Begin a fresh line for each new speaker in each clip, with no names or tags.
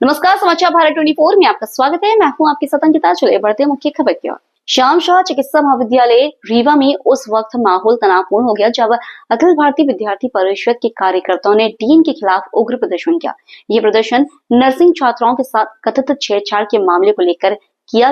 नमस्कार, समाचार भारत 24 में आपका स्वागत है। मैं हूं आपकी सतंकिता। चलिए बढ़ते हैं मुख्य खबर की ओर। श्याम शाह चिकित्सा महाविद्यालय रीवा में उस वक्त माहौल तनावपूर्ण हो गया जब अखिल भारतीय विद्यार्थी परिषद के कार्यकर्ताओं ने डीन के खिलाफ उग्र प्रदर्शन किया। ये प्रदर्शन नर्सिंग छात्राओं के साथ कथित छेड़छाड़ के मामले को लेकर किया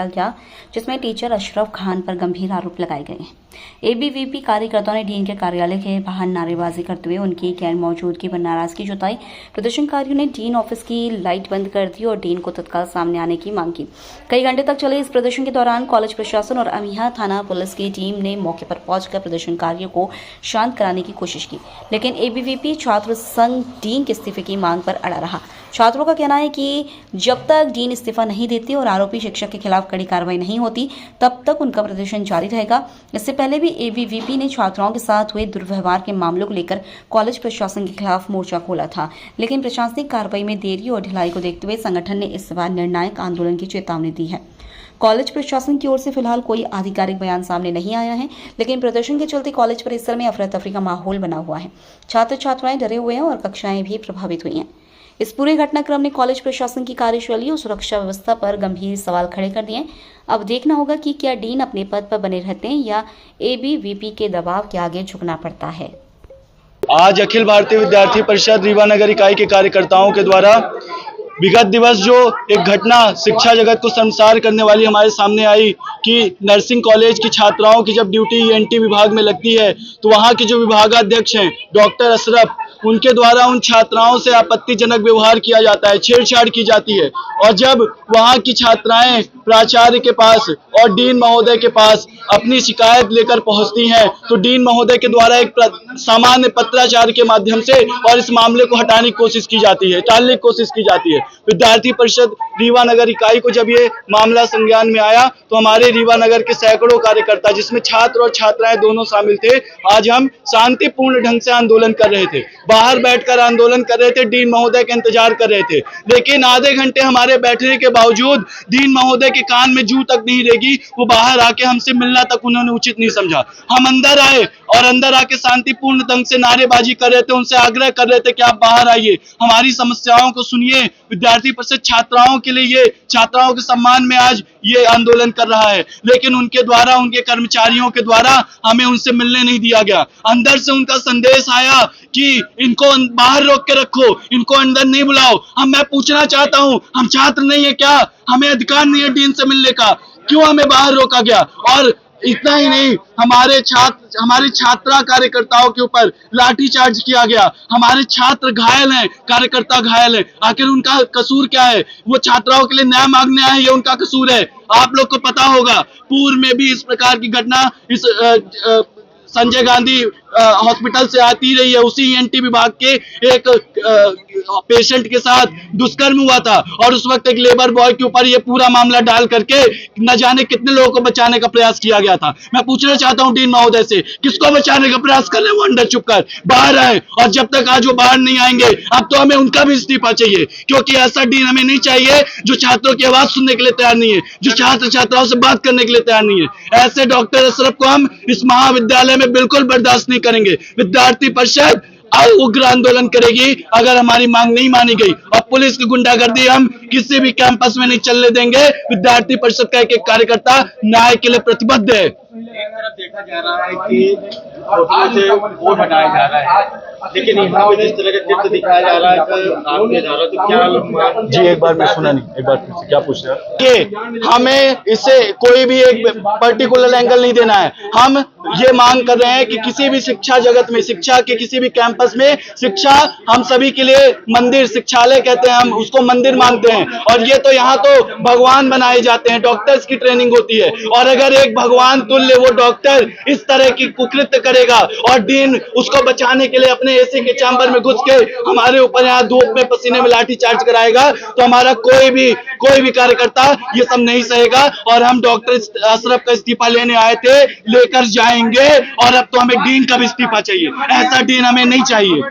गया। जिसमें टीचर अशरफ खान पर गंभीर आरोप लगाए गए हैं। एबीवीपी कार्यकर्ताओं ने डीन के कार्यालय के बाहर नारेबाजी करते हुए उनकी गैर मौजूदगी पर नाराजगी जताई। प्रदर्शनकारियों ने डीन ऑफिस की लाइट बंद कर दी और डीन को तत्काल सामने आने की मांग की। कई घंटे तक चले इस प्रदर्शन के दौरान कॉलेज प्रशासन और अमिया थाना पुलिस की टीम ने मौके पर पहुंचकर प्रदर्शनकारियों को शांत कराने की कोशिश की, लेकिन एबीवीपी छात्र संघ डीन के इस्तीफे की मांग पर अड़ा रहा। छात्रों का कहना है कि जब तक डीन इस्तीफा नहीं देती और आरोपी शिक्षक के खिलाफ कड़ी कार्रवाई नहीं होती तब तक उनका प्रदर्शन जारी रहेगा। इससे पहले भी एबीवीपी ने छात्राओं के साथ हुए दुर्व्यवहार के मामलों को लेकर कॉलेज प्रशासन के खिलाफ मोर्चा खोला था, लेकिन प्रशासनिक कार्रवाई में देरी और ढिलाई को देखते हुए संगठन ने इस बार निर्णायक आंदोलन की चेतावनी दी है। कॉलेज प्रशासन की ओर से फिलहाल कोई आधिकारिक बयान सामने नहीं आया है, लेकिन प्रदर्शन के चलते कॉलेज परिसर में अफरा तफरी का माहौल बना हुआ है। छात्र छात्राएं डरे हुए हैं और कक्षाएं भी प्रभावित हुई हैं। इस पूरे घटनाक्रम ने कॉलेज प्रशासन की कार्यशैली और सुरक्षा व्यवस्था पर गंभीर सवाल खड़े कर दिए। अब देखना होगा कि क्या डीन अपने पद पर बने रहते हैं या एबीवीपी के दबाव के आगे झुकना पड़ता है।
आज अखिल भारतीय विद्यार्थी परिषद रीवा नगर इकाई के कार्यकर्ताओं के द्वारा विगत दिवस जो एक घटना शिक्षा जगत को शर्मसार करने वाली हमारे सामने आई कि नर्सिंग कॉलेज की छात्राओं की जब ड्यूटी ईएनटी विभाग में लगती है तो वहां के जो विभागाध्यक्ष हैं डॉक्टर अशरफ, उनके द्वारा उन छात्राओं से आपत्तिजनक व्यवहार किया जाता है, छेड़छाड़ की जाती है। और जब वहां की छात्राएं प्राचार्य के पास और डीन महोदय के पास अपनी शिकायत लेकर पहुंचती हैं तो डीन महोदय के द्वारा एक सामान्य पत्राचार के माध्यम से और इस मामले को हटाने की कोशिश की जाती है, टालने की कोशिश की जाती है। विद्यार्थी परिषद रीवा नगर इकाई को जब ये मामला संज्ञान में आया तो हमारे रीवा नगर के सैकड़ों कार्यकर्ता, जिसमें छात्र और छात्राएं दोनों शामिल थे, आज हम शांतिपूर्ण ढंग से आंदोलन कर रहे थे। बाहर बैठकर आंदोलन कर रहे थे, डीन महोदय का इंतजार कर रहे थे, लेकिन आधे घंटे हमारे बैठने के बावजूद डीन महोदय के कान में जू तक नहीं रेगी। वो बाहर आके हमसे मिलना तक उन्होंने उचित नहीं समझा। हम अंदर आए और अंदर आके शांतिपूर्ण ढंग से नारेबाजी कर रहे थे, उनसे आग्रह कर रहे थे कि आप बाहर आइए, हमारी समस्याओं को सुनिए। विद्यार्थी परिषद छात्राओं के लिए, ये छात्राओं के सम्मान में आज ये आंदोलन कर रहा है, लेकिन उनके द्वारा, उनके कर्मचारियों के द्वारा हमें उनसे मिलने नहीं दिया गया। अंदर से उनका संदेश आया कि इनको बाहर रोक के रखो, इनको अंदर नहीं बुलाओ। मैं पूछना चाहता हूं, हम छात्र नहीं है क्या? हमें अधिकार नहीं है डीन से मिलने का? क्यों हमें बाहर रोका गया? और इतना ही नहीं, हमारे छात्रा कार्यकर्ताओं के ऊपर लाठीचार्ज किया गया। हमारे छात्र घायल हैं, कार्यकर्ता घायल हैं। आखिर उनका कसूर क्या है? वो छात्राओं के लिए न्याय मांगने आए, ये उनका कसूर है। आप लोग को पता होगा, पूर्व में भी इस प्रकार की घटना इस संजय गांधी हॉस्पिटल से आती रही है। उसी ईएनटी विभाग के एक पेशेंट के साथ दुष्कर्म हुआ था और उस वक्त एक लेबर बॉय के ऊपर ये पूरा मामला डाल करके न जाने कितने लोगों को बचाने का प्रयास किया गया था। मैं पूछना चाहता हूं डीन महोदय से, किसको बचाने का प्रयास कर रहे हैं? वो अंदर चुप कर बाहर आए, और जब तक आज वो बाहर नहीं आएंगे अब तो हमें उनका भी इस्तीफा चाहिए, क्योंकि ऐसा डीन हमें नहीं चाहिए जो छात्रों की आवाज सुनने के लिए तैयार नहीं है, जो छात्र छात्राओं से बात करने के लिए तैयार नहीं है। ऐसे डॉक्टर अशरफ को हम इस महाविद्यालय में बिल्कुल बर्दाश्त नहीं करेंगे। विद्यार्थी परिषद उग्र आंदोलन करेगी अगर हमारी मांग नहीं मानी गई, और पुलिस की गुंडागर्दी हम किसी भी कैंपस में नहीं चलने देंगे। विद्यार्थी परिषद का एक कार्यकर्ता न्याय के लिए प्रतिबद्ध है।
एक तरफ देखा जा रहा है कि से वोट हटाया जा रहा है, लेकिन यहाँ पे जिस तरह का चित्र दिखाया जा रहा है आपने जा रहा है, तो क्या
जी एक बार मैं सुना नहीं, एक बार फिर से क्या पूछ रहे हैं? ये हमें इससे कोई भी एक पर्टिकुलर एंगल नहीं देना है। हम ये मांग कर रहे हैं कि किसी भी शिक्षा जगत में, शिक्षा के किसी भी कैंपस में, शिक्षा हम सभी के लिए मंदिर, शिक्षालय कहते हैं, हम उसको मंदिर मानते हैं। और ये तो यहाँ तो भगवान बनाए जाते हैं, डॉक्टर्स की ट्रेनिंग होती है, और अगर एक भगवान तुल्य वो डॉक्टर इस तरह की कुकृत्य करेगा और डीन उसको बचाने के लिए अपने एसी के चैम्बर में घुस के हमारे ऊपर यहाँ धूप में पसीने में लाठी चार्ज कराएगा, तो हमारा कोई भी कार्यकर्ता ये सब नहीं सहेगा। और हम डॉक्टर अशरफ का इस्तीफा लेने आए थे, लेकर जाएंगे, और अब तो हमें डीन का भी इस्तीफा चाहिए। ऐसा डीन हमें नहीं चाहिए।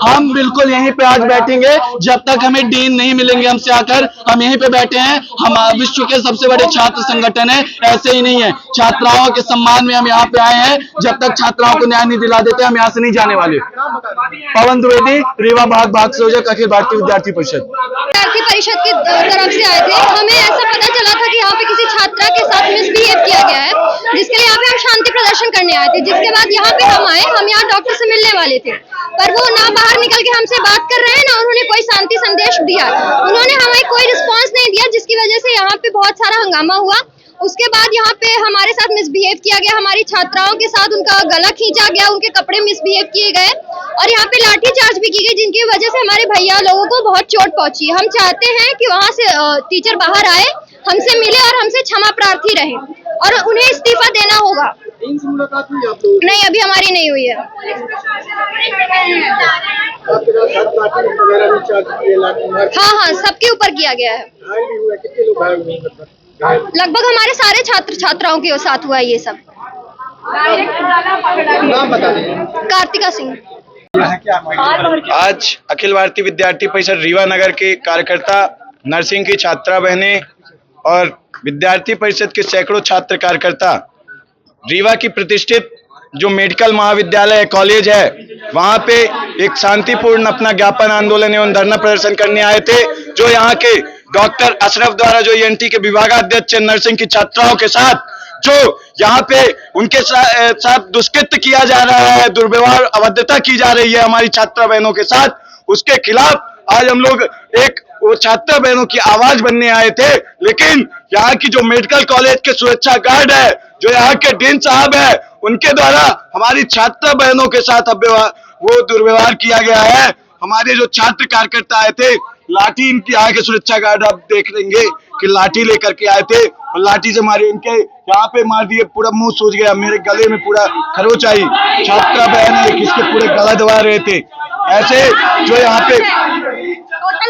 हम बिल्कुल यहीं पे आज बैठेंगे जब तक हमें डीन नहीं मिलेंगे हमसे आकर। हम यहीं पे बैठे हैं, हम विश्व के सबसे बड़े छात्र संगठन है ऐसे ही नहीं है। छात्राओं के सम्मान में हम यहाँ पे आए हैं। जब तक छात्राओं को न्याय नहीं दिला देते हम यहाँ से नहीं जाने वाले। पवन द्विवेदी, रीवा भाग संयोजक, अखिल भारतीय विद्यार्थी परिषद।
विद्यार्थी परिषद की तरफ से आए थे। हमें ऐसा पता चला था कि यहाँ पे किसी छात्रा के साथ मिसबिहेव किया गया है, जिसके लिए यहाँ पे हम शांति प्रदर्शन करने आए थे। जिसके बाद यहाँ पे हम आए, हम यहाँ डॉक्टर से मिलने वाले थे, पर वो ना बाहर निकल के हमसे बात कर रहे हैं, ना उन्होंने कोई शांति संदेश दिया। उन्होंने हमें कोई रिस्पॉन्स नहीं दिया, जिसकी वजह से यहाँ पे बहुत सारा हंगामा हुआ। उसके बाद यहाँ पे हमारे साथ मिसबिहेव किया गया, हमारी छात्राओं के साथ उनका गला खींचा गया, उनके कपड़े मिसबिहेव किए गए और यहाँ पे लाठी चार्ज भी की गई, जिनकी वजह से हमारे भैया लोगों को बहुत चोट पहुंची। हम चाहते हैं कि वहाँ से टीचर बाहर आए, हमसे मिले और हमसे क्षमा प्रार्थी रहे और उन्हें इस्तीफा देना होगा। नहीं, अभी हमारी नहीं हुई है। हाँ, सबके ऊपर किया गया है। लगभग हमारे सारे छात्र छात्राओं के साथ हुआ है ये सब। कार्तिका सिंह।
आज अखिल भारतीय विद्यार्थी परिषद रीवा नगर के कार्यकर्ता, नर्सिंग की छात्रा बहनें और विद्यार्थी परिषद के सैकड़ों छात्र कार्यकर्ता रीवा की प्रतिष्ठित जो मेडिकल महाविद्यालय कॉलेज है वहां पे एक शांतिपूर्ण अपना ज्ञापन आंदोलन एवं धरना प्रदर्शन करने आए थे। जो यहाँ के डॉक्टर अशरफ द्वारा जो ENT के विभागाध्यक्ष नर्सिंग की छात्राओं के साथ जो यहाँ पे उनके साथ दुष्कृत्य किया जा रहा है, दुर्व्यवहार, अभद्रता की जा रही है हमारी छात्रा बहनों के साथ, उसके खिलाफ आज हम लोग एक वो छात्रा बहनों की आवाज बनने आए थे। लेकिन यहाँ की जो मेडिकल कॉलेज के सुरक्षा गार्ड है, जो यहाँ के डीन साहब है, उनके द्वारा हमारी छात्रा बहनों के साथ वो दुर्व्यवहार किया गया है। हमारे जो छात्र कार्यकर्ता आए थे, लाठी इनकी यहाँ के सुरक्षा गार्ड आप देख लेंगे कि लाठी लेकर के आए थे और लाठी से मारे, इनके यहाँ पे मार दिए, पूरा मुंह सूज गया, मेरे गले में पूरा खरोच आई। छात्रा बहन है किसके पूरे गला दबा रहे थे। ऐसे जो यहाँ पे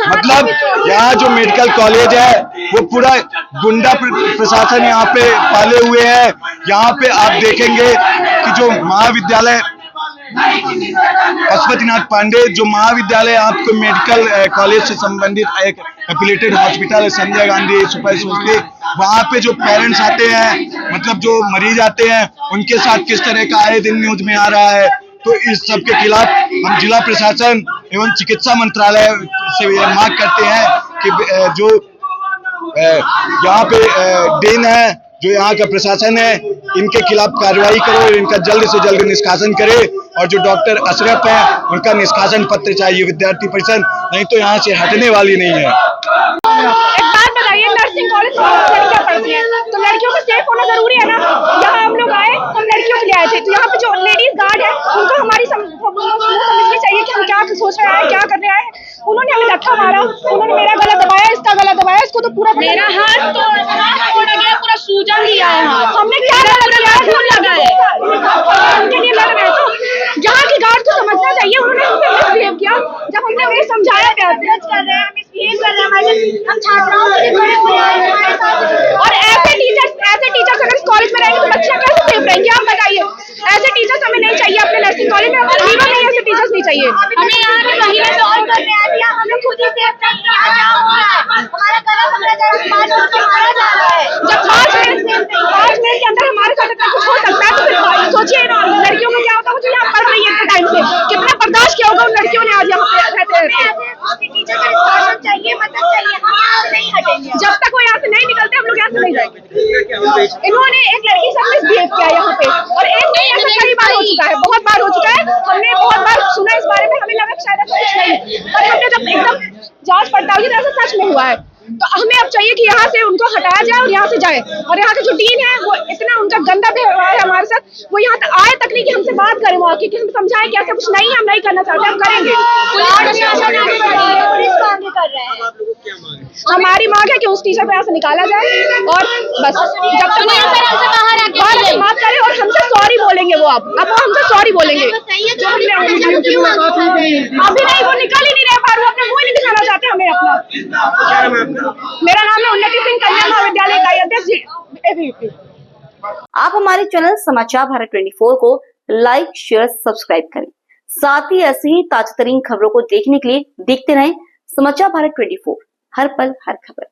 मतलब यहाँ जो मेडिकल कॉलेज है वो पूरा गुंडा प्रशासन यहाँ पे पाले हुए है। यहाँ पे आप देखेंगे कि जो महाविद्यालय पशुपतिनाथ पांडे जो महाविद्यालय आपको मेडिकल कॉलेज से संबंधित एक एफिलिएटेड हॉस्पिटल है, संजय गांधी सुपर स्पेशलिटी, वहाँ पे जो पेरेंट्स आते हैं, मतलब जो मरीज आते हैं, उनके साथ किस तरह का आए दिन न्यूज में आ रहा है। तो इस सब के खिलाफ हम जिला प्रशासन एवं चिकित्सा मंत्रालय से मांग करते हैं कि जो यहाँ पे डीन है, जो यहाँ का प्रशासन है, इनके खिलाफ कार्रवाई करो, इनका जल्द से जल्द निष्कासन करे और जो डॉक्टर अशरफ है उनका निष्कासन पत्र चाहिए विद्यार्थी परिषद, नहीं तो यहाँ से हटने वाली नहीं है।
एक बात बताइए, नर्सिंग कॉलेज लड़कियां पढ़ती हैं तो लड़कियों को सेफ होना जरूरी है ना। यहाँ हम लोग आए, हम लड़कियों के लिए आए थे, तो यहाँ पे जो लेडीज गार्ड है उनको हमारी समझनी चाहिए कि हम क्या सोच रहे हैं, क्या करने आए हैं। उन्होंने हमें धक्का मारा, उन्होंने मेरा गला दबाया, इसका गला दबाया, इसको तो पूरा मेरा हाथ तोड़ा गया, पूरा सूजन लिया है हाथ। हमने क्या गलत किया है, खून लगा है, उनके लिए लड़ रहे। तो यहाँ के गार्ड को समझना चाहिए, उन्होंने हमसे मिसबिहेव किया। जब हमने उन्हें समझाया प्यार कर रहे हैं, मिसबिहेव कर रहे हैं, हम छात्राओं के लिए खड़े हुए हैं। और ऐसे टीचर्स अगर इस कॉलेज में रहेंगे तो बच्चे कैसे सेफ रहेंगे, आप बताइए। ऐसे टीचर्स हमें नहीं चाहिए अपने नर्सिंग कॉलेज में, रीवा में ऐसे टीचर्स नहीं चाहिए। हमें यहाँ पे महिला सॉल्व करने आती है, हम लोग खुद ही सेफ नहीं है, हमारा गला पकड़ा जा रहा है। जब 5 मिनट के अंदर हमारे साथ कुछ हो सकता है तो फिर सोचिए ना लड़कियों को क्या होता है, जो यहाँ पढ़ रही है इतने टाइम से, कितना बर्दाश्त किया होगा उन लड़कियों ने आज यहाँ पे चाहिए, मदद चाहिए, हम यहाँ नहीं हटेंगे। जब तक वो यहाँ से नहीं निकलते हम लोग यहाँ से नहीं जाएंगे। इन्होंने एक लड़की से मिसबिहेव किया यहाँ पे और एक कई बार हो चुका है, बहुत बार हो चुका है। हमने बहुत बार सुना इस बारे में, हमें लगा शायद ऐसा कुछ नहीं, पर हमने जब एकदम जांच पड़ताल की तरह से सच में हुआ है, तो हमें अब चाहिए कि यहाँ से उनको हटाया जाए और यहाँ से जाए। और यहाँ के जो डीन है वो इतना उनका गंदा व्यवहार है हमारे साथ, वो यहाँ तक आए तक नहीं कि हमसे बात करें, वहाँ की कि हम समझाएं कि ऐसा कुछ नहीं है, हम नहीं करना चाहते, हम करेंगे। हमारी मांग है कि उस टीचर को यहाँ से निकाला जाए और बस जब तक बाहर बात करें और हमसे सॉरी बोलेंगे, वो अब वो हमसे सॉरी बोलेंगे। अभी नहीं, वो निकल ही नहीं रहे बाहर, वो अपने मुंह ही नहीं दिखाना चाहते हमें अपना। मेरा नाम है उन्नति सिंह, कन्या महाविद्यालय इकाई अध्यक्ष ABVP।
आप हमारे चैनल समाचार भारत 24 को लाइक, शेयर, सब्सक्राइब करें। साथ ही ऐसे ही ताजा तरीन खबरों को देखने के लिए देखते रहें समाचार भारत 24, हर पल हर खबर।